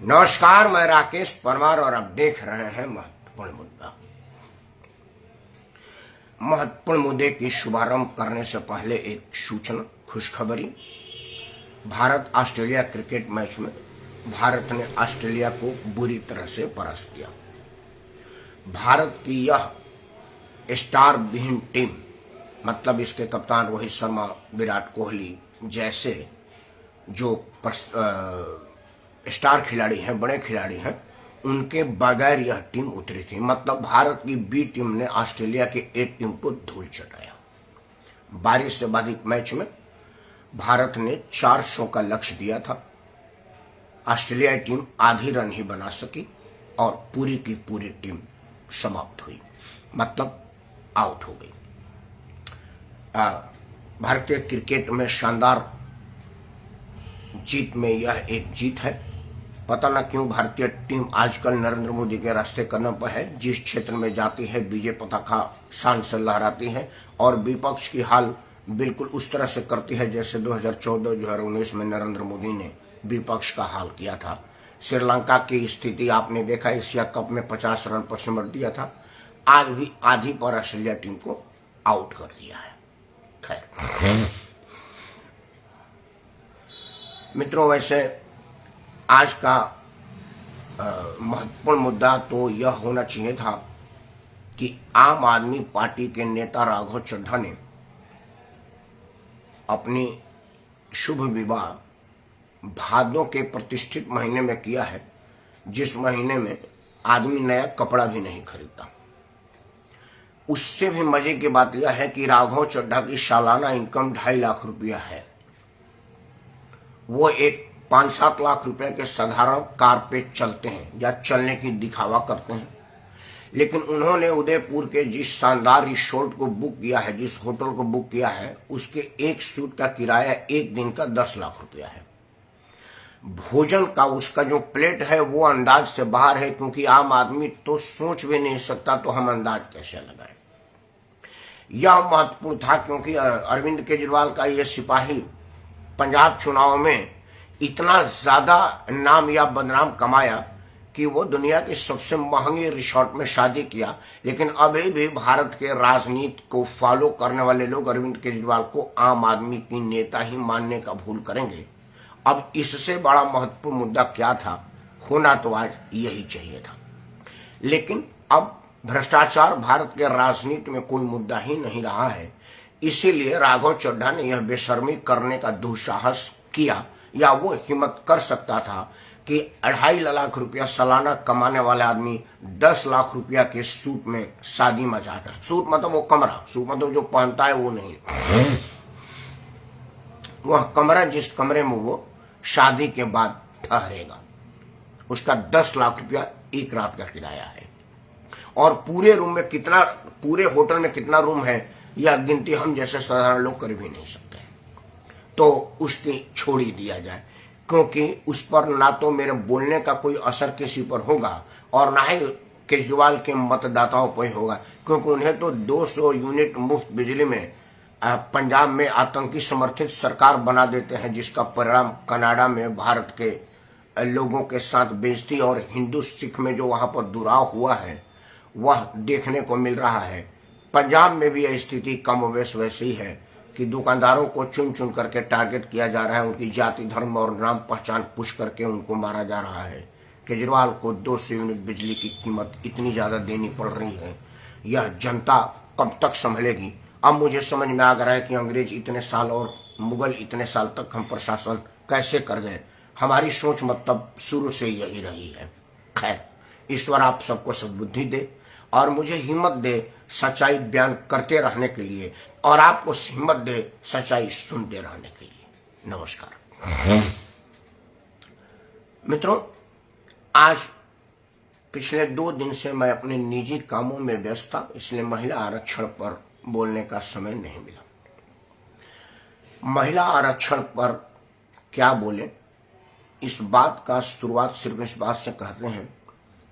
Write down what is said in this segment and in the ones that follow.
नमस्कार, मैं राकेश परमार और आप देख रहे हैं महत्वपूर्ण मुद्दा। महत्वपूर्ण मुद्दे की शुभारंभ करने से पहले एक सूचना, खुशखबरी। भारत ऑस्ट्रेलिया क्रिकेट मैच में भारत ने ऑस्ट्रेलिया को बुरी तरह से परास्त किया। भारत की यह स्टार विहीन टीम, मतलब इसके कप्तान रोहित शर्मा, विराट कोहली जैसे जो स्टार खिलाड़ी हैं, बड़े खिलाड़ी हैं, उनके बगैर यह टीम उतरी थी। मतलब भारत की बी टीम ने ऑस्ट्रेलिया की ए टीम को धूल चटाया। बारिश से बाधित मैच में भारत ने 400 का लक्ष्य दिया था। ऑस्ट्रेलियाई टीम आधी रन ही बना सकी और पूरी की पूरी टीम समाप्त हुई, मतलब आउट हो गई। भारतीय क्रिकेट में शानदार जीत में यह एक जीत है। पता न क्यों भारतीय टीम आजकल नरेंद्र मोदी के रास्ते कदम पर है। जिस क्षेत्र में जाती है विजय पताका शान से लहराती है और विपक्ष की हाल बिल्कुल उस तरह से करती है जैसे 2014-2019 में नरेंद्र मोदी ने विपक्ष का हाल किया था। श्रीलंका की स्थिति आपने देखा, एशिया कप में 50 रन पर सिमट दिया था। आज भी आधी पर ऑस्ट्रेलिया टीम को आउट कर दिया है। खैर मित्रों, वैसे आज का महत्वपूर्ण मुद्दा तो यह होना चाहिए था कि आम आदमी पार्टी के नेता राघव चड्ढा ने अपनी शुभ विवाह भादों के प्रतिष्ठित महीने में किया है, जिस महीने में आदमी नया कपड़ा भी नहीं खरीदता। उससे भी मजे की बात यह है कि राघव चड्ढा की सालाना इनकम 2.5 लाख रुपया है। वो एक 5-7 लाख रुपए के साधारण कार पे चलते हैं या चलने की दिखावा करते हैं, लेकिन उन्होंने उदयपुर के जिस शानदार रिसोर्ट को बुक किया है, जिस होटल को बुक किया है, उसके एक सूट का किराया एक दिन का 10 लाख रुपया है। भोजन का उसका जो प्लेट है वो अंदाज से बाहर है, क्योंकि आम आदमी तो सोच भी नहीं सकता, तो हम अंदाज कैसे लगाएं। यह महत्वपूर्ण था क्योंकि अरविंद केजरीवाल का यह सिपाही पंजाब चुनाव में इतना ज्यादा नाम या बदनाम कमाया कि वो दुनिया के सबसे महंगे रिसोर्ट में शादी किया। लेकिन अभी भी भारत के राजनीति को फॉलो करने वाले लोग अरविंद केजरीवाल को आम आदमी की नेता ही मानने का भूल करेंगे। अब इससे बड़ा महत्वपूर्ण मुद्दा क्या था, होना तो आज यही चाहिए था। लेकिन अब भ्रष्टाचार भारत के राजनीति में कोई मुद्दा ही नहीं रहा है। इसीलिए राघव चड्ढा ने यह बेशर्मी करने का दुस्साहस किया, या वो हिम्मत कर सकता था कि 2.5 लाख रुपया सालाना कमाने वाले आदमी 10 लाख रुपया के सूट में शादी में जाता है। सूट मतलब वो कमरा, सूट मतलब जो पहनता है वो नहीं, वह कमरा जिस कमरे में वो शादी के बाद ठहरेगा, उसका 10 लाख रुपया एक रात का किराया है। और पूरे रूम में कितना, पूरे होटल में कितना रूम है, यह गिनती हम जैसे साधारण लोग कर भी नहीं सकते। तो उसकी छोड़ ही दिया जाए, क्योंकि उस पर ना तो मेरे बोलने का कोई असर किसी पर होगा और ना ही केजरीवाल के मतदाताओं पर होगा, क्योंकि उन्हें तो 200 यूनिट मुफ्त बिजली में पंजाब में आतंकी समर्थित सरकार बना देते हैं, जिसका परिणाम कनाडा में भारत के लोगों के साथ बेइज्जती और हिंदू सिख में जो वहां पर दुराव हुआ है वह देखने को मिल रहा है। पंजाब में भी यह स्थिति कमोबेश वैसी है कि दुकानदारों को चुन चुन करके टारगेट किया जा रहा है, उनकी जाति, धर्म और नाम पहचान पुश करके उनको मारा जा रहा है। केजरीवाल को 200 यूनिट बिजली की कीमत इतनी ज्यादा देनी पड़ रही है, यह जनता कब तक संभलेगी। अब मुझे समझ में आ रहा है कि अंग्रेज इतने साल और मुगल इतने साल तक हम पर शासन कैसे कर गए। हमारी सोच मतलब शुरू से यही रही है। खैर, ईश्वर आप सबको सद्बुद्धि दे और मुझे हिम्मत दे सच्चाई बयान करते रहने के लिए, और आपको हिम्मत दे सच्चाई सुनते रहने के लिए। नमस्कार मित्रों, आज पिछले 2 दिन से मैं अपने निजी कामों में व्यस्त था, इसलिए महिला आरक्षण पर बोलने का समय नहीं मिला। महिला आरक्षण पर क्या बोले, इस बात का शुरुआत सिर्फ इस बात से कहते हैं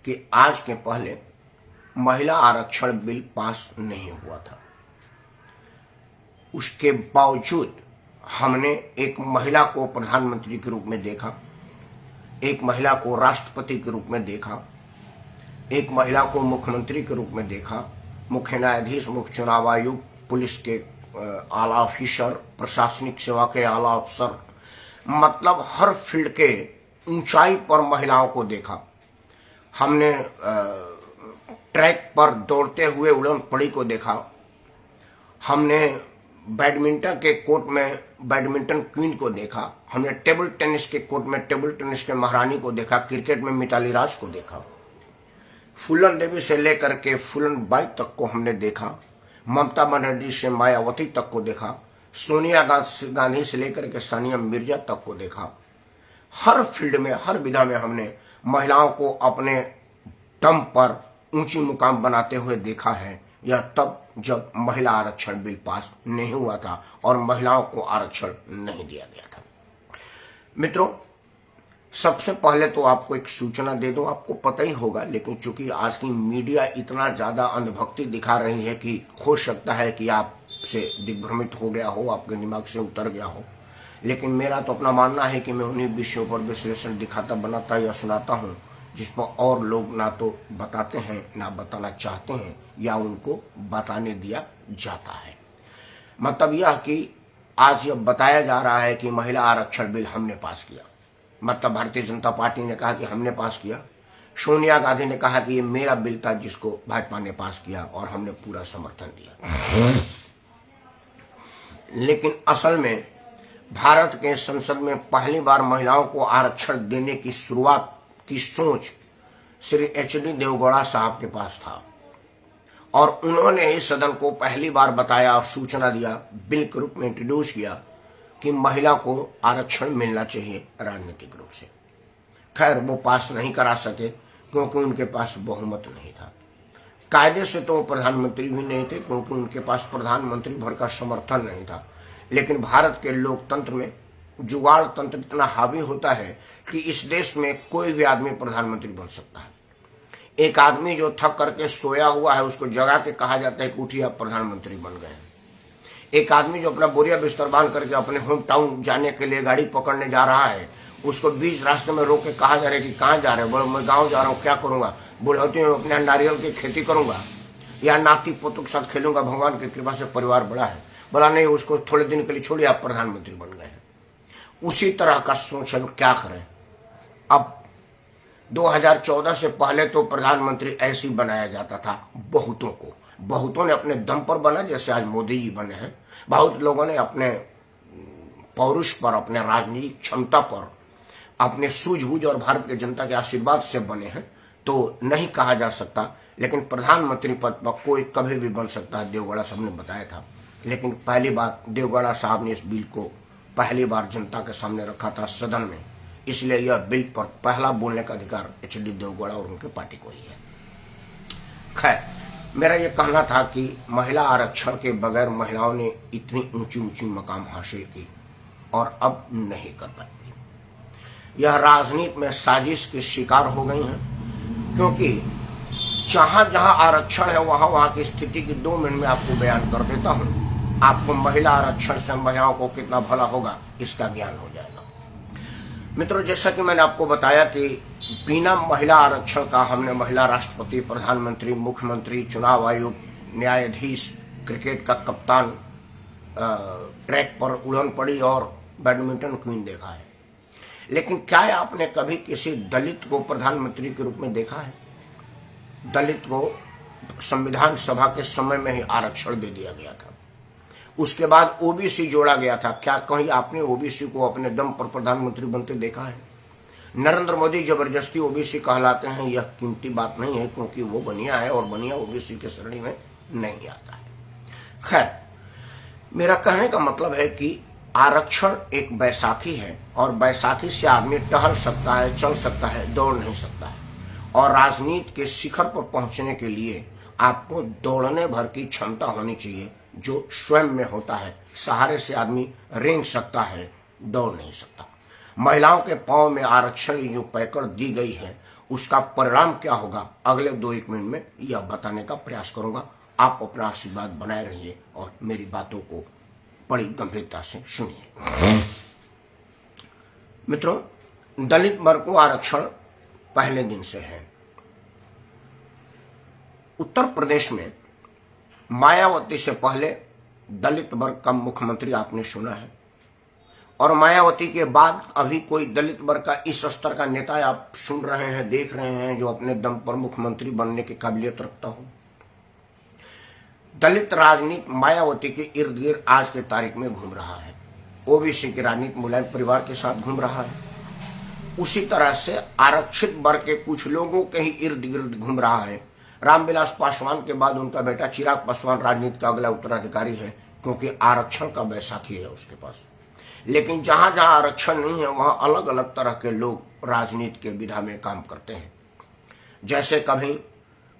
कि आज के पहले महिला आरक्षण बिल पास नहीं हुआ था। उसके बावजूद हमने एक महिला को प्रधानमंत्री के रूप में देखा, एक महिला को राष्ट्रपति के रूप में देखा, एक महिला को मुख्यमंत्री के रूप में देखा, मुख्य न्यायाधीश, मुख्य चुनाव आयुक्त, पुलिस के आला ऑफिसर, प्रशासनिक सेवा के आला अफसर, मतलब हर फील्ड के ऊंचाई पर महिलाओं को देखा। हमने ट्रैक पर दौड़ते हुए उड़न पड़ी को देखा, हमने बैडमिंटन के कोर्ट में बैडमिंटन क्वीन को देखा, हमने टेबल टेनिस के कोर्ट में टेबल टेनिस के महारानी को देखा, क्रिकेट में मिताली राज को देखा, फूलन देवी से लेकर के फूलन बाई तक को हमने देखा, ममता बनर्जी से मायावती तक को देखा, सोनिया गांधी से लेकर के सानिया मिर्जा तक को देखा। हर फील्ड में, हर विधा में हमने महिलाओं को अपने दम पर ऊंची मुकाम बनाते हुए देखा है। यह तब जब महिला आरक्षण बिल पास नहीं हुआ था और महिलाओं को आरक्षण नहीं दिया गया था। मित्रों, सबसे पहले तो आपको एक सूचना दे दूं, आपको पता ही होगा, लेकिन चूंकि आज की मीडिया इतना ज्यादा अंधभक्ति दिखा रही है कि हो सकता है कि आपसे दिग्भ्रमित हो गया हो, आपके दिमाग से उतर गया हो, लेकिन मेरा तो अपना मानना है कि मैं उन्हीं विषयों पर विश्लेषण दिखाता, बनाता या सुनाता हूं जिस पर और लोग ना तो बताते हैं, ना बताना चाहते हैं, या उनको बताने दिया जाता है। मतलब यह कि आज यह बताया जा रहा है कि महिला आरक्षण बिल हमने पास किया, मतलब भारतीय जनता पार्टी ने कहा कि हमने पास किया, सोनिया गांधी ने कहा कि ये मेरा बिल था जिसको भाजपा ने पास किया और हमने पूरा समर्थन दिया। लेकिन असल में भारत के संसद में पहली बार महिलाओं को आरक्षण देने की शुरुआत की सोच श्री एच.डी. देवगौड़ा साहब के पास था और उन्होंने इस सदन को पहली बार बताया और सूचना दिया, बिल के रूप में इंट्रोड्यूस किया कि महिला को आरक्षण मिलना चाहिए राजनीतिक रूप से। खैर, वो पास नहीं करा सके क्योंकि उनके पास बहुमत नहीं था। कायदे से तो वो प्रधानमंत्री भी नहीं थे क्योंकि उनके पास प्रधानमंत्री भर का समर्थन नहीं था। लेकिन भारत के लोकतंत्र में जुगाड़ तंत्र इतना हावी होता है कि इस देश में कोई भी आदमी प्रधानमंत्री बन सकता है। एक आदमी जो थक करके सोया हुआ है उसको जगा के कहा जाता है कि उठिए आप प्रधानमंत्री बन गए। एक आदमी जो अपना बोरिया बिस्तर बांध करके अपने होम टाउन जाने के लिए गाड़ी पकड़ने जा रहा है, उसको बीच रास्ते में रोक के कहा जा रहा है कि कहाँ जा रहे हो? मैं गाँव जा रहा हूँ, क्या करूंगा? बुढ़ौती में अपने नारियल की खेती करूंगा या नाती पोतों के साथ खेलूंगा, भगवान की कृपा से परिवार बड़ा है। बोला नहीं, उसको थोड़े दिन के लिए छोड़िए, आप प्रधानमंत्री बन गए। उसी तरह का सोच है, क्या करें। अब 2014 से पहले तो प्रधानमंत्री ऐसे ही बनाया जाता था बहुतों को। बहुतों ने अपने दम पर बना, जैसे आज मोदी जी बने हैं। बहुत लोगों ने अपने पौरुष पर, अपने राजनीतिक क्षमता पर, अपने सूझबूझ और भारत की जनता के आशीर्वाद से बने हैं, तो नहीं कहा जा सकता। लेकिन प्रधानमंत्री पद पर कोई कभी भी बन सकता है, देवगौड़ा साहब ने बताया था। लेकिन पहली बार देवगौड़ा साहब ने इस बिल को पहली बार जनता के सामने रखा था सदन में, इसलिए यह बिल पर पहला बोलने का अधिकार एच.डी. देवगौड़ा और उनकी पार्टी को ही है। खैर, मेरा यह कहना था कि महिला आरक्षण के बगैर महिलाओं ने इतनी ऊंची ऊंची मकाम हासिल की और अब नहीं कर पाएंगी। यह राजनीति में साजिश के शिकार हो गई हैं, क्योंकि जहां जहां आरक्षण है वहां वहां की स्थिति की 2 मिनट में आपको बयान कर देता हूं। आपको महिला आरक्षण से महिलाओं को कितना भला होगा इसका ज्ञान हो जाएगा। मित्रों, जैसा कि मैंने आपको बताया कि बिना महिला आरक्षण का हमने महिला राष्ट्रपति, प्रधानमंत्री, मुख्यमंत्री, चुनाव आयुक्त, न्यायाधीश, क्रिकेट का कप्तान, ट्रैक पर उड़न पड़ी और बैडमिंटन क्वीन देखा है। लेकिन क्या आपने कभी किसी दलित को प्रधानमंत्री के रूप में देखा है? दलित को संविधान सभा के समय में ही आरक्षण दे दिया गया था। उसके बाद ओबीसी जोड़ा गया था। क्या कहीं आपने ओबीसी को अपने दम पर प्रधानमंत्री बनते देखा है? नरेंद्र मोदी जबरदस्ती ओबीसी कहलाते हैं, यह कीमती बात नहीं है, क्योंकि वो बनिया है और बनिया ओबीसी की श्रेणी में नहीं आता है। खैर, मेरा कहने का मतलब है कि आरक्षण एक बैसाखी है और बैसाखी से आदमी टहल सकता है, चल सकता है, दौड़ नहीं सकता है। और राजनीति के शिखर पर पहुंचने के लिए आपको दौड़ने भर की क्षमता होनी चाहिए, जो स्वयं में होता है। सहारे से आदमी रेंग सकता है, दौड़ नहीं सकता। महिलाओं के पांव में आरक्षण की जो पैकड़ दी गई है, उसका परिणाम क्या होगा अगले 2-1 मिनट में यह बताने का प्रयास करूंगा। आप अपना आशीर्वाद बनाए रहिए और मेरी बातों को बड़ी गंभीरता से सुनिए। मित्रों, दलित वर्ग को आरक्षण पहले दिन से है। उत्तर प्रदेश में मायावती से पहले दलित वर्ग का मुख्यमंत्री आपने सुना है, और मायावती के बाद अभी कोई दलित वर्ग का इस स्तर का नेता आप सुन रहे हैं, देख रहे हैं, जो अपने दम पर मुख्यमंत्री बनने की काबिलियत रखता हो। दलित राजनीति मायावती के इर्द गिर्द आज के तारीख में घूम रहा है। ओबीसी की राजनीति मुलायम परिवार के साथ घूम रहा है। उसी तरह से आरक्षित वर्ग के कुछ लोगों के ही इर्द गिर्द घूम रहा है। रामविलास पासवान के बाद उनका बेटा चिराग पासवान राजनीति का अगला उत्तराधिकारी है, क्योंकि आरक्षण का बैसाखी है उसके पास। लेकिन जहां जहां आरक्षण नहीं है वहां अलग अलग तरह के लोग राजनीति के विधा में काम करते हैं। जैसे कभी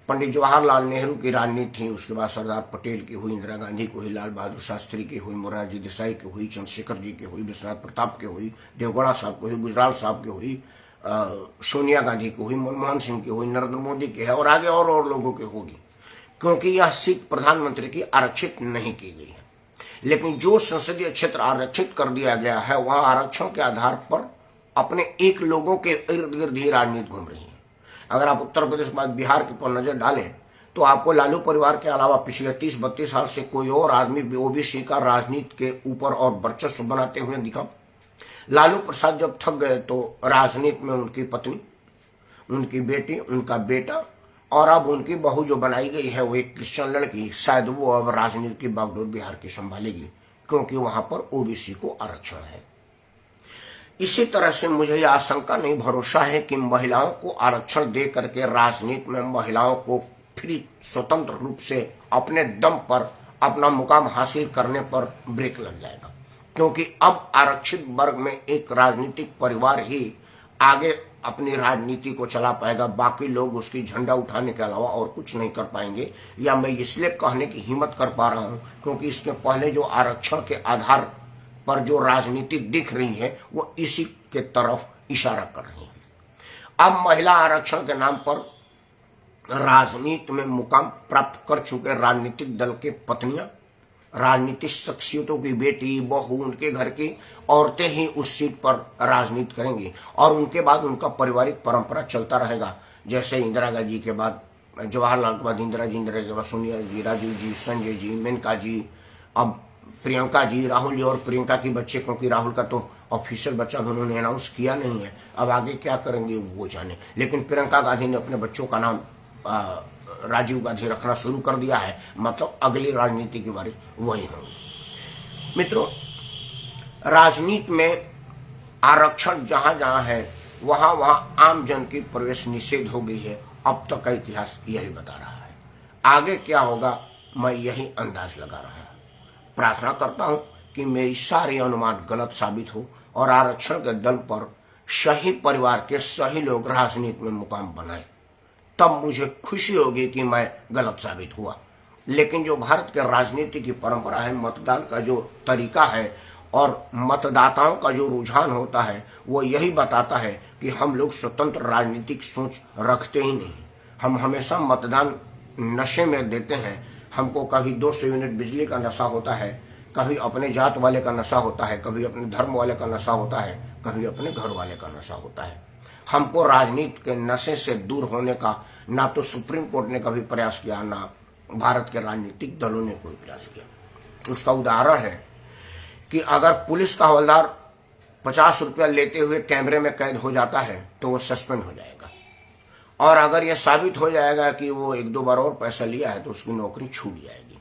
पंडित जवाहरलाल नेहरू की राजनीति थी, उसके बाद सरदार पटेल की हुई, इंदिरा गांधी की हुई, लाल बहादुर शास्त्री की हुई, मोरारजी देसाई की हुई, चंद्रशेखर जी की हुई, विश्वनाथ प्रताप की हुई, देवगौड़ा साहब की हुई, गुजराल साहब की हुई, सोनिया गांधी की हुई, मनमोहन सिंह की हुई, नरेंद्र मोदी की है, और आगे और लोगों की होगी, क्योंकि यह सीट प्रधानमंत्री की आरक्षित नहीं की गई है। लेकिन जो संसदीय क्षेत्र आरक्षित कर दिया गया है वह आरक्षण के आधार पर अपने एक लोगों के इर्द गिर्द ही राजनीति घूम रही है। अगर आप उत्तर प्रदेश के बाद बिहार के पर नजर डालें तो आपको लालू परिवार के अलावा पिछले 30-32 साल से कोई और आदमी ओबीसी का राजनीति के ऊपर और वर्चस्व बनाते हुए दिखा। लालू प्रसाद जब थक गए तो राजनीति में उनकी पत्नी, उनकी बेटी, उनका बेटा और अब उनकी बहू जो बनाई गई है वो एक क्रिश्चियन लड़की, शायद वो अब राजनीति की बागडोर बिहार की संभालेगी, क्योंकि वहां पर ओबीसी को आरक्षण है। इसी तरह से मुझे यह आशंका नहीं, भरोसा है कि महिलाओं को आरक्षण दे करके राजनीति में महिलाओं को फिर स्वतंत्र रूप से अपने दम पर अपना मुकाम हासिल करने पर ब्रेक लग जाएगा, क्योंकि अब आरक्षित वर्ग में एक राजनीतिक परिवार ही आगे अपनी राजनीति को चला पाएगा। बाकी लोग उसकी झंडा उठाने के अलावा और कुछ नहीं कर पाएंगे। या मैं इसलिए कहने की हिम्मत कर पा रहा हूं क्योंकि इसके पहले जो आरक्षण के आधार पर जो राजनीति दिख रही है वो इसी के तरफ इशारा कर रही है। अब महिला आरक्षण के नाम पर राजनीति में मुकाम प्राप्त कर चुके राजनीतिक दल के पत्नियां, राजनीतिक शख्सियतों की बेटी, बहू, उनके घर की औरतें ही उस सीट पर राजनीति करेंगी और उनके बाद उनका पारिवारिक परंपरा चलता रहेगा। जैसे इंदिरा गांधी के बाद जवाहरलाल के बाद इंदिरा जी, इंदिरा के बाद सोनिया जी, राजीव जी, संजय जी, मेनका जी, अब प्रियंका जी, राहुल जी और प्रियंका के बच्चे, क्योंकि राहुल का तो ऑफिशियल बच्चा भी उन्होंने अनाउंस किया नहीं है, अब आगे क्या करेंगे वो जाने। लेकिन प्रियंका गांधी ने अपने बच्चों का नाम राजीव गांधी रखना शुरू कर दिया है, मतलब अगली राजनीति की बारी वही होगी। मित्रों, राजनीति में आरक्षण जहां जहां है वहां वहां आम जन की प्रवेश निषेध हो गई है। अब तक का इतिहास यही बता रहा है, आगे क्या होगा मैं यही अंदाज लगा रहा हूं। प्रार्थना करता हूं कि मेरी सारी अनुमान गलत साबित हो और आरक्षण के दल पर सही परिवार के सही लोग राजनीति में मुकाम बनाए, तब मुझे खुशी होगी कि मैं गलत साबित हुआ। लेकिन जो भारत के राजनीति की परंपरा है, मतदान का जो तरीका है और मतदाताओं का जो रुझान होता है, वो यही बताता है कि हम लोग स्वतंत्र राजनीतिक सोच रखते ही नहीं। हम हमेशा मतदान नशे में देते हैं। हमको कभी 200 यूनिट बिजली का नशा होता है, कभी अपने जात वाले का नशा होता है, कभी अपने धर्म वाले का नशा होता है, कभी अपने घर वाले का नशा होता है। हमको राजनीति के नशे से दूर होने का ना तो सुप्रीम कोर्ट ने कभी प्रयास किया, ना भारत के राजनीतिक दलों ने कोई प्रयास किया। उसका उदाहरण है कि अगर पुलिस का हवलदार 50 रुपया लेते हुए कैमरे में कैद हो जाता है तो वो सस्पेंड हो जाएगा, और अगर यह साबित हो जाएगा कि वो 1-2 बार और पैसा लिया है तो उसकी नौकरी छूट जाएगी।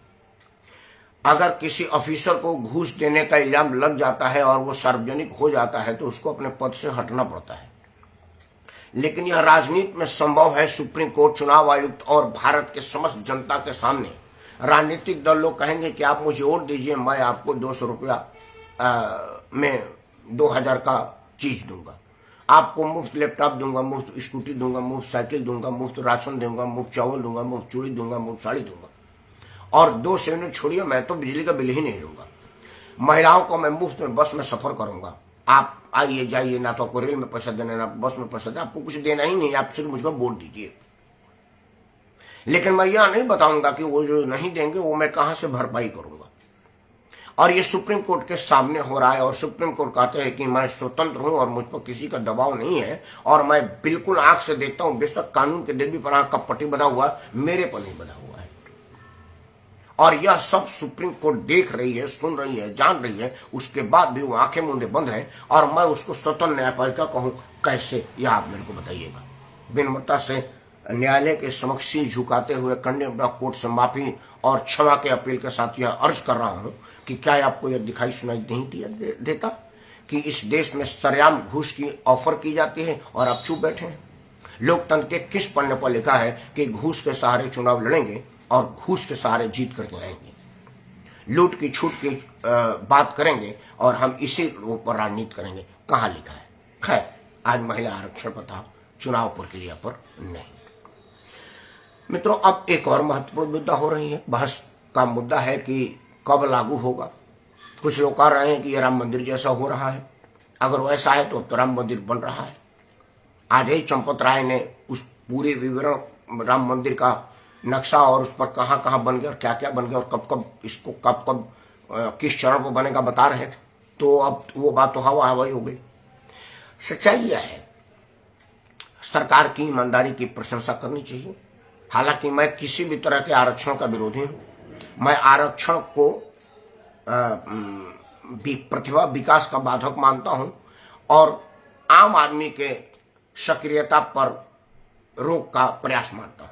अगर किसी ऑफिसर को घूस देने का इल्जाम लग जाता है और वो सार्वजनिक हो जाता है तो उसको अपने पद से हटना पड़ता है। लेकिन यह राजनीति में संभव है। सुप्रीम कोर्ट, चुनाव आयुक्त और भारत के समस्त जनता के सामने राजनीतिक दल लोग कहेंगे कि आप मुझे वोट दीजिए, मैं आपको 200 रुपया में 2000 का चीज दूंगा, आपको मुफ्त लैपटॉप दूंगा, मुफ्त स्कूटी दूंगा, मुफ्त साइकिल दूंगा, मुफ्त राशन दूंगा, मुफ्त चावल दूंगा, मुफ्त चूड़ी दूंगा, मुफ्त साड़ी दूंगा, और 200 यूनिट छोड़िए, मैं तो बिजली का बिल ही नहीं लूंगा। महिलाओं को मैं मुफ्त में बस में सफर करूंगा, आप आइए जाइए, ना तो आपको रेल में पैसा देना, ना बस में पैसा देना, आपको कुछ देना ही नहीं, आप सिर्फ मुझको वोट दीजिए। लेकिन मैं यह नहीं बताऊंगा कि वो जो नहीं देंगे वो मैं कहां से भरपाई करूंगा। और ये सुप्रीम कोर्ट के सामने हो रहा है और सुप्रीम कोर्ट कहते हैं कि मैं स्वतंत्र हूं और मुझ पर किसी का दबाव नहीं है और मैं बिल्कुल आंख से देखता हूं, बेशक कानून के देवी पर आंख का पट्टी बंधा हुआ है, मेरे पर नहीं बंधा हुआ है। और यह सब सुप्रीम कोर्ट देख रही है, सुन रही है, जान रही है, उसके बाद भी वो आंखें मूंदे बंद है और मैं उसको स्वतंत्र न्यायपालिका कहूं कैसे, यह आप मेरे को बताइएगा। विनम्रता से न्यायालय के समक्ष झुकाते हुए कंडेम्ड कोर्ट से माफी और क्षमा के अपील के साथ यह अर्ज कर रहा हूं कि क्या आपको यह दिखाई सुनाई नहीं देता कि इस देश में सरेआम घूस की ऑफर की जाती है और आप चुप बैठे हैं। लोकतंत्र के किस पन्ने पर लिखा है कि घूस के सहारे चुनाव लड़ेंगे और घूस के सहारे जीत करके आएंगे, लूट की छूट की बात करेंगे और हम इसी रूप पर राजनीति करेंगे? कहाँ लिखा है? खैर, आज महिला आरक्षण पर था, चुनाव प्रक्रिया पर नहीं। मित्रों, अब एक और महत्वपूर्ण मुद्दा हो रही है, बहस का मुद्दा है कि कब लागू होगा। कुछ लोग कह रहे हैं कि यह राम मंदिर जैसा हो रहा है, अगर वैसा है तो राम मंदिर बन रहा है। आज ही चंपत राय ने उस पूरे विवरण राम मंदिर का नक्शा और उस पर कहां कहां बन गया और क्या क्या बन गया और कब कब इसको कब कब किस चरण पर बनेगा बता रहे थे, तो अब वो बात तो हवा हवाई हो गई। सच्चाई यह है, सरकार की ईमानदारी की प्रशंसा करनी चाहिए। हालांकि मैं किसी भी तरह के आरक्षण का विरोधी हूं। मैं आरक्षण को प्रतिभा विकास का बाधक मानता हूं और आम आदमी के सक्रियता पर रोक का प्रयास मानता हूं।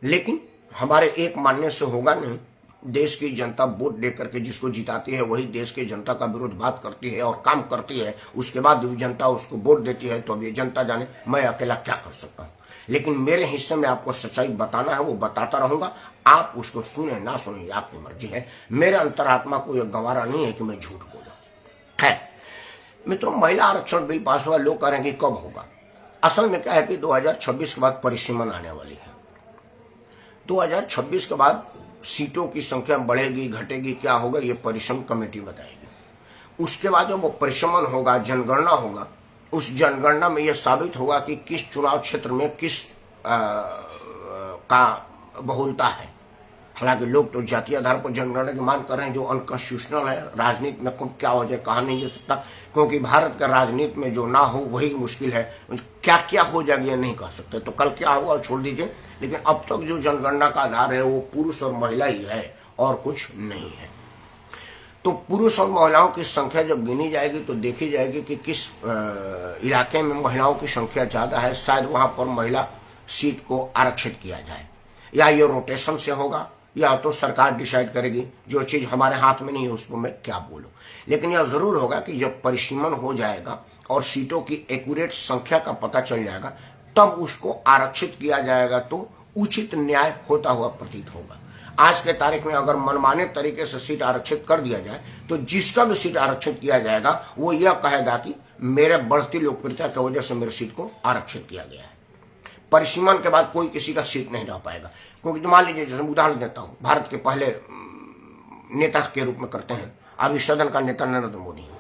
लेकिन हमारे एक मानने से होगा नहीं। देश की जनता वोट दे करके जिसको जिताती है वही देश की जनता का विरोध बात करती है और काम करती है, उसके बाद जनता उसको वोट देती है। तो अब ये जनता जाने, मैं अकेला क्या कर सकता हूं। लेकिन मेरे हिस्से में आपको सच्चाई बताना है, वो बताता रहूंगा। आप उसको सुने ना सुने आपकी मर्जी है। मेरे अंतरात्मा को यह गंवारा नहीं है कि मैं झूठ बोलूं। खैर मित्रों, महिला आरक्षण बिल पास हुआ, लोग कह रहे हैं कि कब होगा। असल में क्या है कि 2026 के बाद परिसीमन आने वाली है। 2026 के बाद सीटों की संख्या बढ़ेगी घटेगी, क्या होगा ये परिसीमन कमेटी बताएगी। उसके बाद जब वो परिसीमन होगा, जनगणना होगा, उस जनगणना में यह साबित होगा कि किस चुनाव क्षेत्र में किस का बहुलता है। हालांकि लोग तो जातीय आधार पर जनगणना की मांग कर रहे हैं, जो अनकॉन्स्टिट्यूशनल है। राजनीति में कब क्या हो जाए कहा नहीं जा सकता, क्योंकि भारत का राजनीति में जो ना हो वही मुश्किल है। क्या क्या हो जाएगा ये नहीं कह सकते, तो कल क्या होगा छोड़ दीजिए। लेकिन अब तक जो जनगणना का आधार है वो पुरुष और महिला ही है और कुछ नहीं है। तो पुरुष और महिलाओं की संख्या जब गिनी जाएगी तो देखी जाएगी कि किस इलाके में महिलाओं की संख्या ज्यादा है, शायद वहां पर महिला सीट को आरक्षित किया जाए। या ये रोटेशन से होगा या तो सरकार डिसाइड करेगी। जो चीज हमारे हाथ में नहीं है उसको मैं क्या बोलूं। लेकिन यह जरूर होगा कि जब परिसीमन हो जाएगा और सीटों की एक्यूरेट संख्या का पता चल जाएगा, तब उसको आरक्षित किया जाएगा तो उचित न्याय होता हुआ प्रतीत होगा। आज के तारीख में अगर मनमाने तरीके से सीट आरक्षित कर दिया जाए तो जिसका भी सीट आरक्षित किया जाएगा वो यह कहेगा कि मेरे बढ़ती लोकप्रियता की वजह से मेरी सीट को आरक्षित किया गया है। परिसीमन के बाद कोई किसी का सीट नहीं रह पाएगा। क्योंकि मान लीजिए, जैसे उदाहरण देता हूं, भारत के पहले नेता के रूप में करते हैं, अभी सदन का नेता नरेंद्र मोदी है।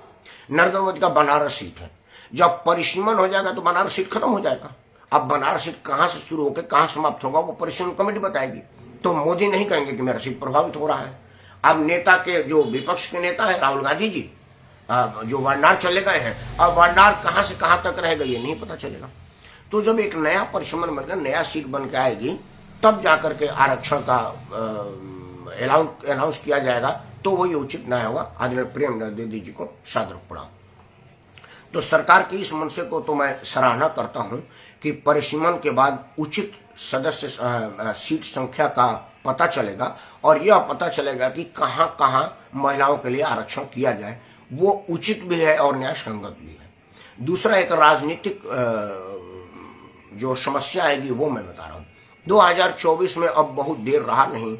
नरेंद्र मोदी का बनारस सीट है। जब परिसीमन हो जाएगा तो बनारस सीट खत्म हो जाएगा। अब बनारस सीट कहां से शुरू होकर कहां समाप्त होगा वो परिसीमन कमेटी बताएगी। तो मोदी नहीं कहेंगे कि मेरा सीट प्रभावित हो रहा है। अब नेता के जो विपक्ष के नेता है राहुल गांधी जी, जो वारनार चले गए हैं, अब वारनार कहां से कहां तक रहेगा ये नहीं पता चलेगा। तो जब एक नया परिसीमन बनकर नया सीट बन के आएगी तब जाकर के आरक्षण का अनाउंस किया जाएगा, तो वही उचित न्याय होगा। आदरणीय प्रेमचंद्र दीदी जी को सादर प्रणाम। तो सरकार की इस मनसे को तो मैं सराहना करता हूं कि परिसीमन के बाद उचित सदस्य सीट संख्या का पता चलेगा और यह पता चलेगा कि कहां कहां महिलाओं के लिए आरक्षण किया जाए। वो उचित भी है और न्याय संगत भी है। दूसरा, एक राजनीतिक जो समस्या आएगी वो मैं बता रहा हूं। 2024 में अब बहुत देर रहा नहीं,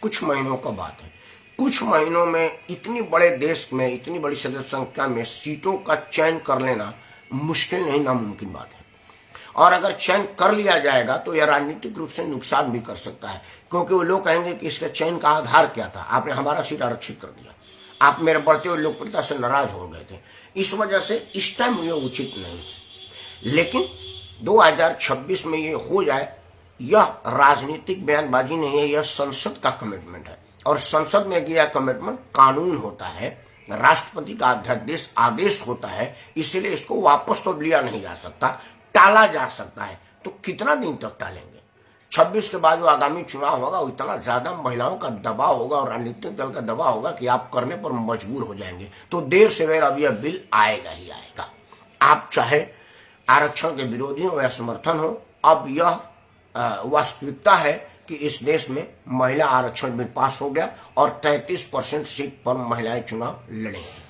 कुछ महीनों का बात है। कुछ महीनों में इतनी बड़े देश में इतनी बड़ी सदस्य संख्या में सीटों का चयन कर लेना मुश्किल नहीं, नामुमकिन बात है। और अगर चयन कर लिया जाएगा तो यह राजनीतिक रूप से नुकसान भी कर सकता है, क्योंकि वो लोग कहेंगे कि इसका चयन का आधार क्या था, आपने हमारा सीट आरक्षित कर दिया, आप मेरे बढ़ते हुए लोकप्रियता से नाराज हो गए थे। इस वजह से इस टाइम ये उचित नहीं है। लेकिन 2026 में ये हो जाए, यह राजनीतिक बयानबाजी नहीं है, यह संसद का कमिटमेंट है। और संसद में किया कमिटमेंट कानून होता है, राष्ट्रपति का अध्यादेश आदेश होता है, इसलिए इसको वापस तो लिया नहीं जा सकता, टाला जा सकता है। तो कितना दिन तक टालेंगे? 26 के बाद जो आगामी चुनाव होगा इतना ज्यादा महिलाओं का दबाव होगा और राजनीतिक दल का दबाव होगा कि आप करने पर मजबूर हो जाएंगे। तो देर से देर अब यह बिल आएगा ही आएगा। आप चाहे आरक्षण के विरोधी हो या समर्थन हो, अब यह वास्तविकता है कि इस देश में महिला आरक्षण बिल पास हो गया और 33% सीट पर महिलाएं चुनाव लड़ेंगी।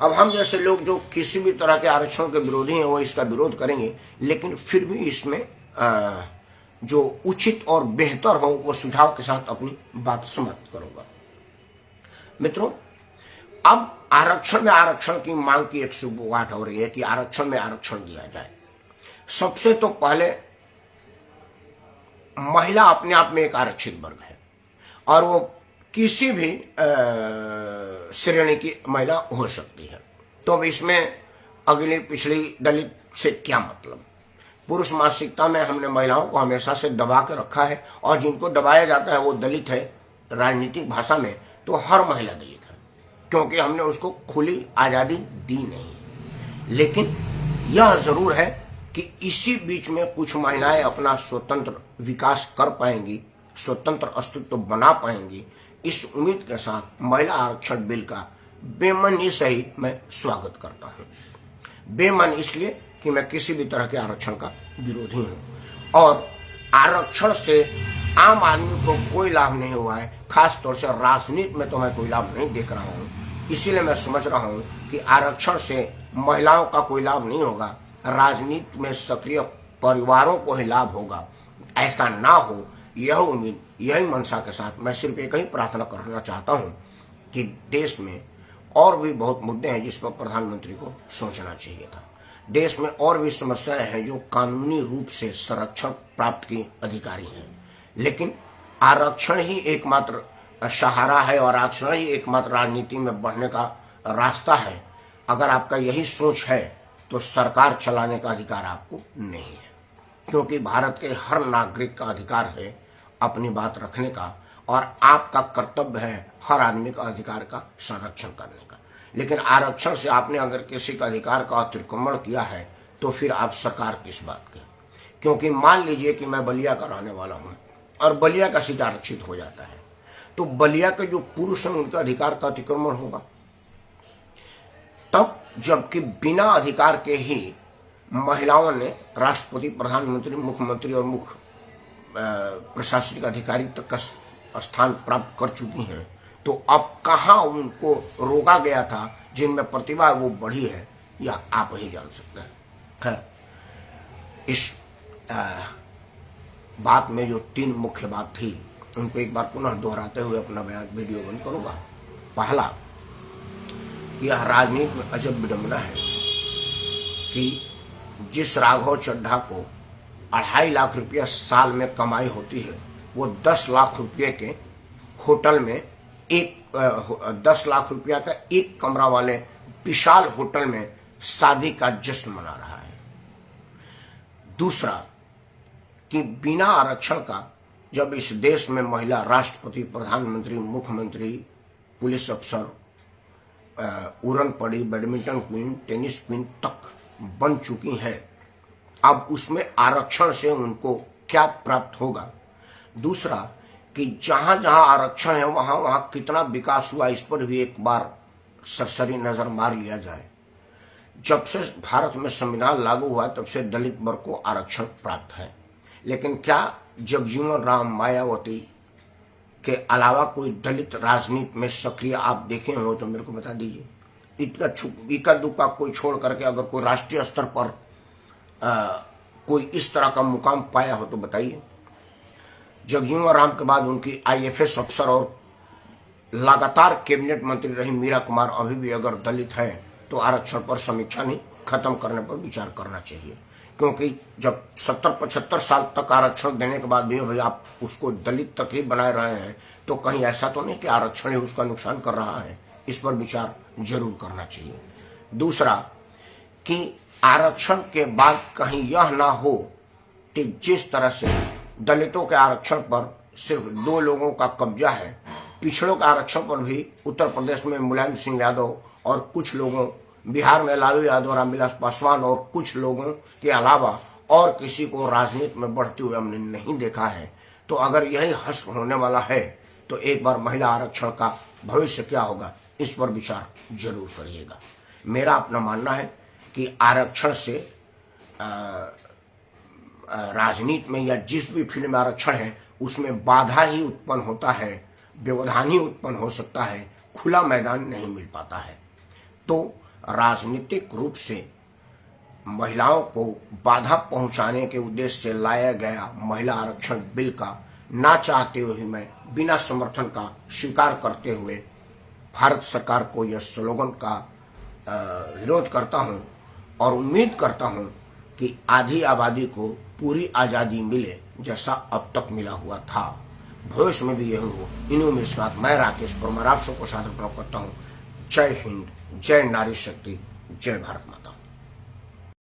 अब हम जैसे लोग जो किसी भी तरह के आरक्षण के विरोधी हैं वो इसका विरोध करेंगे, लेकिन फिर भी इसमें जो उचित और बेहतर हो वो सुझाव के साथ अपनी बात समाप्त करूंगा। मित्रों, अब आरक्षण की मांग की एक शुरुआत हो रही है कि आरक्षण में आरक्षण दिया जाए। सबसे तो पहले महिला अपने आप में एक आरक्षित वर्ग है और वो किसी भी श्रेणी की महिला हो सकती है। तो अब इसमें अगली पिछड़ी दलित से क्या मतलब? पुरुष मानसिकता में हमने महिलाओं को हमेशा से दबा के रखा है और जिनको दबाया जाता है वो दलित है। राजनीतिक भाषा में तो हर महिला दलित है, क्योंकि हमने उसको खुली आजादी दी नहीं। लेकिन यह जरूर है कि इसी बीच में कुछ महिलाएं अपना स्वतंत्र विकास कर पाएंगी, स्वतंत्र अस्तित्व बना पाएंगी। इस उम्मीद के साथ महिला आरक्षण बिल का बेमन ही सही मैं स्वागत करता हूं। बेमन इसलिए कि मैं किसी भी तरह के आरक्षण का विरोधी हूं और आरक्षण से आम आदमी को कोई लाभ नहीं हुआ है। खास तौर से राजनीति में तो मैं कोई लाभ नहीं देख रहा हूं। इसीलिए मैं समझ रहा हूं कि आरक्षण से महिलाओं का कोई लाभ नहीं होगा, राजनीति में सक्रिय परिवारों को ही लाभ होगा। ऐसा ना हो, यह उम्मीद, यही मंशा के साथ मैं सिर्फ एक ही प्रार्थना करना चाहता हूं कि देश में और भी बहुत मुद्दे हैं जिस पर प्रधानमंत्री को सोचना चाहिए था। देश में और भी समस्याएं हैं जो कानूनी रूप से संरक्षण प्राप्त की अधिकारी हैं, लेकिन आरक्षण ही एकमात्र सहारा है और आरक्षण ही एकमात्र राजनीति में बढ़ने का रास्ता है। अगर आपका यही सोच है तो सरकार चलाने का अधिकार आपको नहीं है, क्योंकि भारत के हर नागरिक का अधिकार है अपनी बात रखने का और आपका कर्तव्य है हर आदमी का अधिकार का संरक्षण करने का। लेकिन आरक्षण से आपने अगर किसी का अधिकार का अतिक्रमण किया है तो फिर आप सरकार किस बात के? क्योंकि मान लीजिए कि मैं बलिया का रहने वाला हूं और बलिया का सीट आरक्षित हो जाता है, तो बलिया के जो पुरुष हैं उनका अधिकार का अतिक्रमण होगा तब, जबकि बिना अधिकार के ही महिलाओं ने राष्ट्रपति, प्रधानमंत्री, मुख्यमंत्री और मुख्य प्रशासनिक अधिकारी तक का स्थान प्राप्त कर चुकी हैं। तो अब कहां उनको रोका गया था? जिनमें प्रतिभा वो बढ़ी है, यह आप ही जान सकते हैं। खैर, इस बात में जो 3 मुख्य बात थी उनको एक बार पुनः दोहराते हुए अपना बयान वीडियो बंद करूंगा। पहला, यह राजनीति में अजब विडंबना है कि जिस राघव चड्ढा को 2.5 लाख रुपया साल में कमाई होती है, वो 10 लाख रुपये के होटल में 10 लाख रुपया का एक कमरा वाले विशाल होटल में शादी का जश्न मना रहा है। दूसरा, कि बिना आरक्षण का जब इस देश में महिला राष्ट्रपति, प्रधानमंत्री, मुख्यमंत्री, पुलिस अफसर, उड़न पड़ी, बैडमिंटन क्वीन, टेनिस क्वीन तक बन चुकी है, अब उसमें आरक्षण से उनको क्या प्राप्त होगा? दूसरा, कि जहां जहां आरक्षण है वहां वहां कितना विकास हुआ, इस पर भी एक बार सरसरी नजर मार लिया जाए। जब से भारत में संविधान लागू हुआ तब से दलित वर्ग को आरक्षण प्राप्त है, लेकिन क्या जगजीवन राम, मायावती के अलावा कोई दलित राजनीति में सक्रिय आप देखे हो तो मेरे को बता दीजिए। इक्का दुक्का कोई छोड़ करके अगर कोई राष्ट्रीय स्तर पर कोई इस तरह का मुकाम पाया हो तो बताइए। जगजीवन राम के बाद उनकी IFS अफसर और लगातार कैबिनेट मंत्री रही मीरा कुमार अभी भी अगर दलित है तो आरक्षण पर समीक्षा नहीं, खत्म करने पर विचार करना चाहिए। क्योंकि जब 70-75 साल तक आरक्षण देने के बाद भी भाई आप उसको दलित तक ही बनाए रहे हैं, तो कहीं ऐसा तो नहीं कि आरक्षण ही उसका नुकसान कर रहा है? इस पर विचार जरूर करना चाहिए। दूसरा, कि आरक्षण के बाद कहीं यह ना हो कि जिस तरह से दलितों के आरक्षण पर सिर्फ 2 लोगों का कब्जा है पिछड़ों के आरक्षण पर भी उत्तर प्रदेश में मुलायम सिंह यादव और कुछ लोगों, बिहार में लालू यादव, रामविलास पासवान और कुछ लोगों के अलावा और किसी को राजनीति में बढ़ते हुए हमने नहीं देखा है। तो अगर यही हश्र होने वाला है तो एक बार महिला आरक्षण का भविष्य क्या होगा, इस पर विचार जरूर करिएगा। मेरा अपना मानना है कि आरक्षण से राजनीति में या जिस भी फील्ड में आरक्षण है उसमें बाधा ही उत्पन्न होता है, व्यवधान ही उत्पन्न हो सकता है, खुला मैदान नहीं मिल पाता है। तो राजनीतिक रूप से महिलाओं को बाधा पहुंचाने के उद्देश्य से लाया गया महिला आरक्षण बिल का ना चाहते हुए मैं बिना समर्थन का स्वीकार करते हुए भारत सरकार को यह स्लोगन का विरोध करता हूं और उम्मीद करता हूं कि आधी आबादी को पूरी आज़ादी मिले जैसा अब तक मिला हुआ था, भविष्य में भी यही हो। इन उम्मीद के साथ मैं राकेश परमार आप सबको सादर प्रणाम करता हूँ। जय हिंद, जय नारी शक्ति, जय भारत माता।